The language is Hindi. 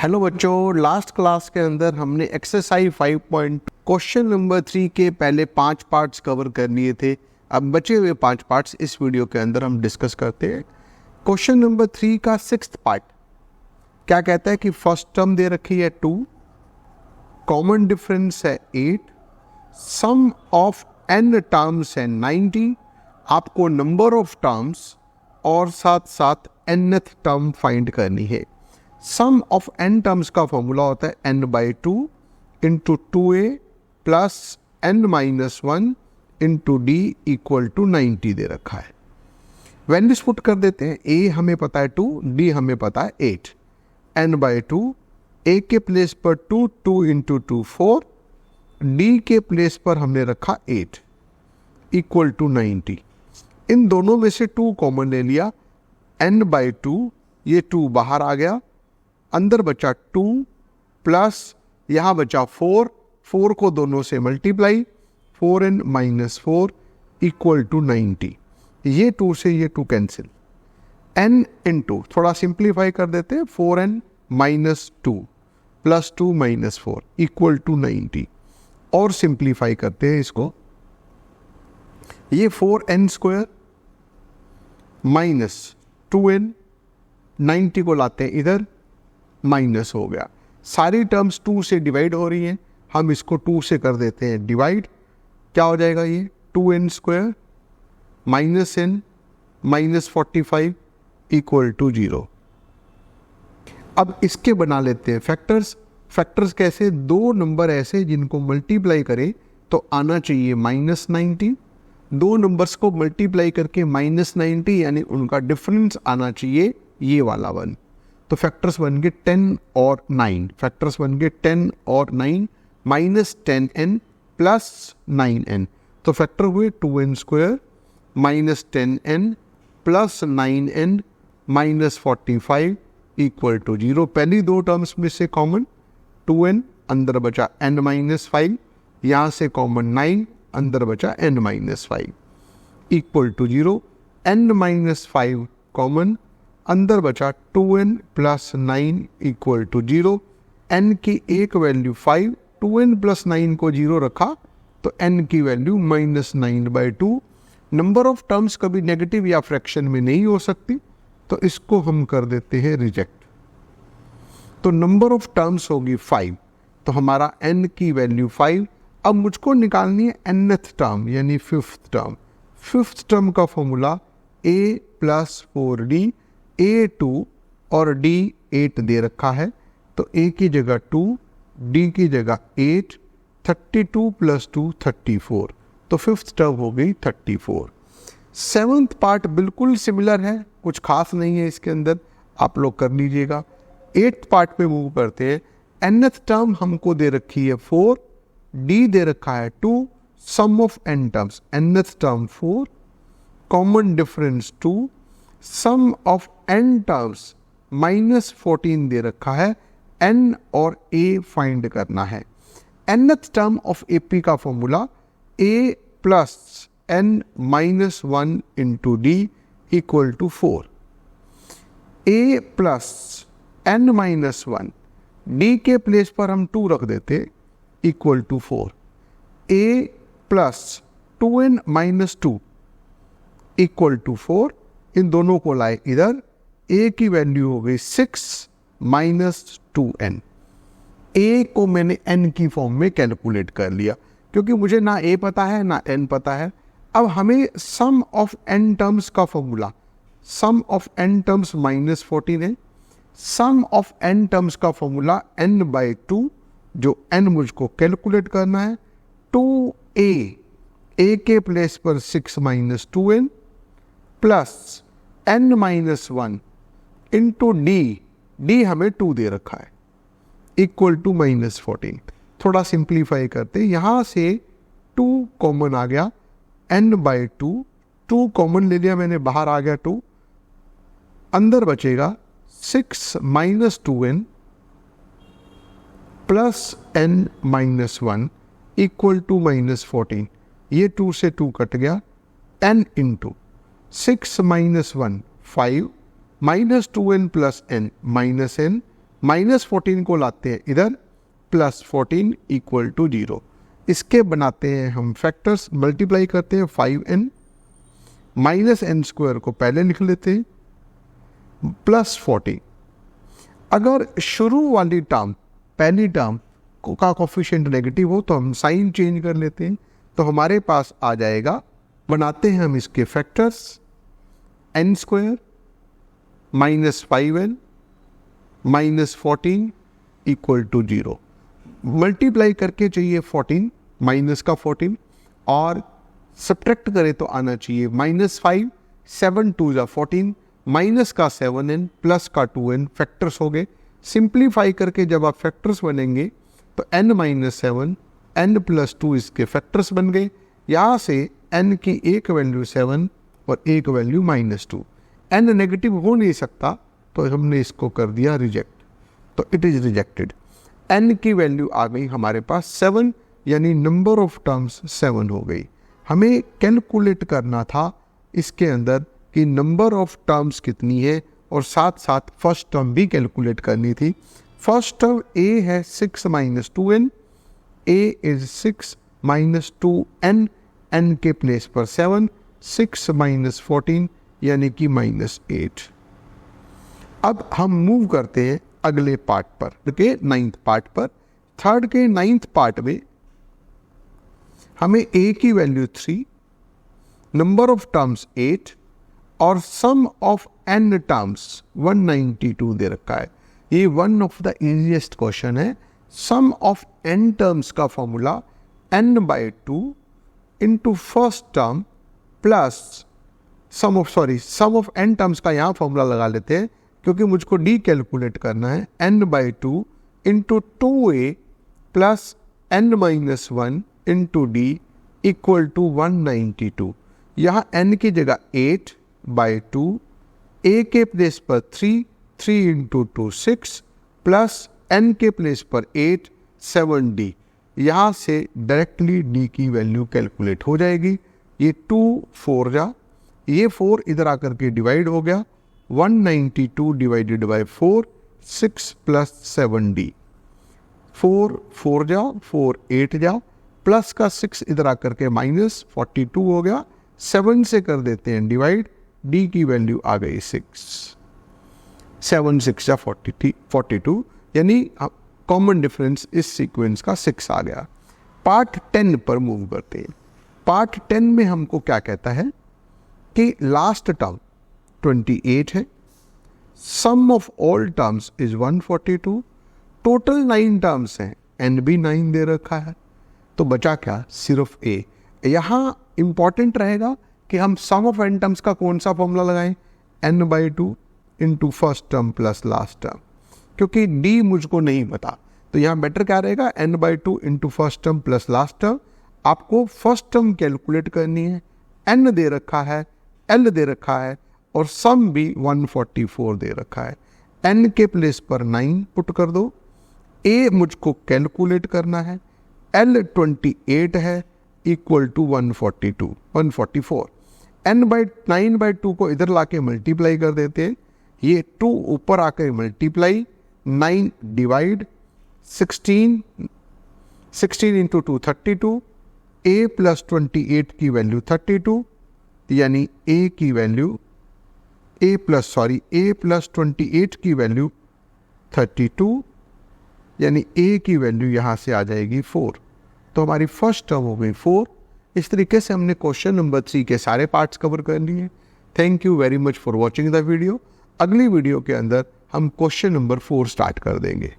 हेलो बच्चों, लास्ट क्लास के अंदर हमने एक्सरसाइज 5 क्वेश्चन नंबर 3 के पहले 5 पार्ट्स कवर कर लिए थे। अब बचे हुए 5 पार्ट्स इस वीडियो के अंदर हम डिस्कस करते हैं। क्वेश्चन नंबर 3 का 6th पार्ट क्या कहता है कि फर्स्ट टर्म दे रखी है 2, कॉमन डिफरेंस है 8, सम ऑफ n टर्म्स है 90। आपको नंबर ऑफ टर्म्स और साथ साथ nth टर्म फाइंड करनी है। सम ऑफ n टर्म्स का फॉर्मूला होता है n/2 into 2a plus n-1 into d equal to 90 दे रखा है। वैल्यूज पुट कर देते हैं। a हमें पता है 2, d हमें पता है 8। n/2 a के प्लेस पर 2 इंटू 2 4, d के प्लेस पर हमने रखा 8 इक्वल टू 90। इन दोनों में से 2 कॉमन ले लिया। n/2 ये 2 बाहर आ गया, अंदर बचा 2 प्लस यहाँ बचा 4 को दोनों से मल्टीप्लाई, 4n-4 इक्वल टू 90। ये 2 से ये 2 कैंसिल, n इंटू थोड़ा सिंप्लीफाई कर देते हैं, 4n-2 plus 2 minus 4 equal to 90। और सिंप्लीफाई करते हैं इसको, ये 4n² माइनस 2n, 90 को लाते हैं इधर, माइनस हो गया। सारी टर्म्स 2 से डिवाइड हो रही हैं, हम इसको 2 से कर देते हैं डिवाइड। क्या हो जाएगा ये 2n² minus n minus 45 equal to 0। अब इसके बना लेते हैं फैक्टर्स। फैक्टर्स कैसे? 2 नंबर ऐसे जिनको मल्टीप्लाई करें तो आना चाहिए -90। 2 नंबर्स को मल्टीप्लाई करके -90 यानी उनका डिफरेंस आना चाहिए ये वाला 1। तो फैक्टर्स बन गए 10 और 9। फैक्टर्स बन गए 10 और 9 माइनस 10n प्लस 9n। तो फैक्टर हुए 2n² minus 10n plus 9n minus 45 equal to 0। पहली 2 टर्म्स में से कॉमन 2n, अंदर बचा n-5, यहाँ से कॉमन 9, अंदर बचा n-5 equal to 0। n-5 common, अंदर बचा 2n plus 9 equal to 0। n की एक वैल्यू 5, 2n प्लस 9 को 0 रखा तो n की वैल्यू -9/2। नंबर ऑफ टर्म्स कभी नेगेटिव या फ्रैक्शन में नहीं हो सकती, तो इसको हम कर देते हैं रिजेक्ट। तो नंबर ऑफ टर्म्स होगी 5, तो हमारा n की वैल्यू 5। अब मुझको निकालनी है nth टर्म यानी 5th टर्म। 5th टर्म का formula a plus 4d, a 2 और d 8 दे रखा है, तो a की जगह 2, d की जगह 8, 32 प्लस 2 34, तो 5th टर्म हो गई 34। 7th पार्ट बिल्कुल सिमिलर है, कुछ खास नहीं है इसके अंदर, आप लोग कर लीजिएगा। 8th पार्ट पे मूव करते हैं। nth टर्म हमको दे रखी है 4, d दे रखा है 2, sum of n terms, nth term 4, common difference 2, sum of n terms -14 दे रखा है, n और a फाइंड करना है। nth टर्म ऑफ AP का formula a plus n-1 into d equal to 4। a plus n-1, d के प्लेस पर हम 2 रख देते equal to 4। a plus 2n-2 equal to 4, इन दोनों को लाए इधर, a की वैल्यू हो गई 6 माइनस 2n। a को मैंने n की फॉर्म में कैलकुलेट कर लिया, क्योंकि मुझे ना a पता है ना n पता है। अब हमें सम ऑफ n टर्म्स का formula, sum of n terms -14 है, सम ऑफ n टर्म्स का फॉर्मूला n/2, जो n मुझको कैलकुलेट करना है, 2a, a के प्लेस पर 6 minus 2n plus n-1 into d हमें 2 दे रखा है इक्वल टू -14। थोड़ा सिंप्लीफाई करते, यहाँ से 2 कॉमन आ गया, n/2, 2 कॉमन ले लिया मैंने, बाहर आ गया 2, अंदर बचेगा 6 minus 2n plus n-1 equal to -14। ये 2 से 2 कट गया, n into 6 minus 1 5 -2n plus n -14 को लाते हैं इधर, +14 = 0। इसके बनाते हैं हम फैक्टर्स, मल्टीप्लाई करते हैं 5n, -n² को पहले लिख लेते हैं, +14। अगर शुरू वाली टर्म, पहली टर्म का कोफिशिएंट नेगेटिव हो तो हम साइन चेंज कर लेते हैं, तो हमारे पास आ जाएगा, बनाते हैं हम इसके फैक्टर्स, n² -5n -14 = 0। मल्टीप्लाई करके चाहिए 14, माइनस का 14, और सब्ट्रैक्ट करें तो आना चाहिए -5, 7 2 = 14, माइनस का 7n प्लस का 2n, फैक्टर्स हो गए। सिंप्लीफाई करके जब आप फैक्टर्स बनेंगे तो n - 7, n + 2 इसके फैक्टर्स बन गए। यहाँ से n की एक वैल्यू 7 और एक वैल्यू -2, n नेगेटिव हो नहीं सकता तो हमने इसको कर दिया रिजेक्ट, तो इट इज़ रिजेक्टेड। n की वैल्यू आ गई हमारे पास 7, यानी नंबर ऑफ टर्म्स 7 हो गई। हमें कैलकुलेट करना था इसके अंदर कि नंबर ऑफ टर्म्स कितनी है, और साथ साथ फर्स्ट टर्म भी कैलकुलेट करनी थी। फर्स्ट टर्म a है 6 - 2n, a is 6 - 2n, n के प्लेस पर 7, 6 - 14 यानी कि -8। अब हम मूव करते हैं अगले पार्ट पर, के 9th पार्ट पर। थर्ड के 9th पार्ट में हमें a की वैल्यू 3, नंबर ऑफ टर्म्स 8 और सम ऑफ n टर्म्स 192 दे रखा है। ये one of the easiest question है। सम ऑफ n टर्म्स का formula n/2 into first term plus sum of n terms का यहाँ फॉर्मूला लगा लेते हैं, क्योंकि मुझको d कैलकुलेट करना है। n/2 into 2a plus n - 1 into d = 192। यहाँ n की जगह 8/2, a के प्लेस पर 3 × 2 6 प्लस n के प्लेस पर 8 7d। यहाँ से डायरेक्टली d की वैल्यू कैलकुलेट हो जाएगी। ये 2 4 जा, ये 4 इधर आकर के डिवाइड हो गया, 192 / 4 6 + 7d। 4 4 जा, 4 8 जा, प्लस का 6 इधर आकर के -42 हो गया, 7 से कर देते हैं डिवाइड, d की वैल्यू आ गई 6, 7 6 जा 42, यानी कॉमन डिफरेंस इस सीक्वेंस का 6 आ गया। पार्ट 10 पर मूव करते हैं। पार्ट 10 में हमको क्या कहता है कि लास्ट टर्म 28 है, sum of all terms is 142, total 9 terms हैं, n भी 9 दे रखा है, तो बचा क्या, सिर्फ a। यहाँ इंपॉर्टेंट रहेगा कि हम सम ऑफ n टर्म्स का कौन सा फॉर्मूला लगाएं, n/2 into first term plus last term, क्योंकि d मुझको नहीं पता, तो यहाँ बेटर क्या रहेगा, n/2 into first term plus last term. आपको फर्स्ट टर्म कैलकुलेट करनी है, n दे रखा है, l दे रखा है, और सम भी 144 दे रखा है। n के प्लेस पर 9 पुट कर दो, a मुझको कैलकुलेट करना है, l 28 है = 144, n/9/2 को इधर लाके मल्टीप्लाई कर देते हैं, ये 2 ऊपर आकर मल्टीप्लाई, 9 डिवाइड, 16 × 2 32, a + 28 की वैल्यू 32, यानी a की वैल्यू a + 28 की वैल्यू 32, यानी a की वैल्यू यहाँ से आ जाएगी 4। तो हमारी फर्स्ट टर्म हो गई 4। इस तरीके से हमने क्वेश्चन नंबर 3 के सारे पार्ट्स कवर कर लिए। Thank you very much for watching the video. अगली वीडियो के अंदर हम क्वेश्चन नंबर 4 स्टार्ट कर देंगे।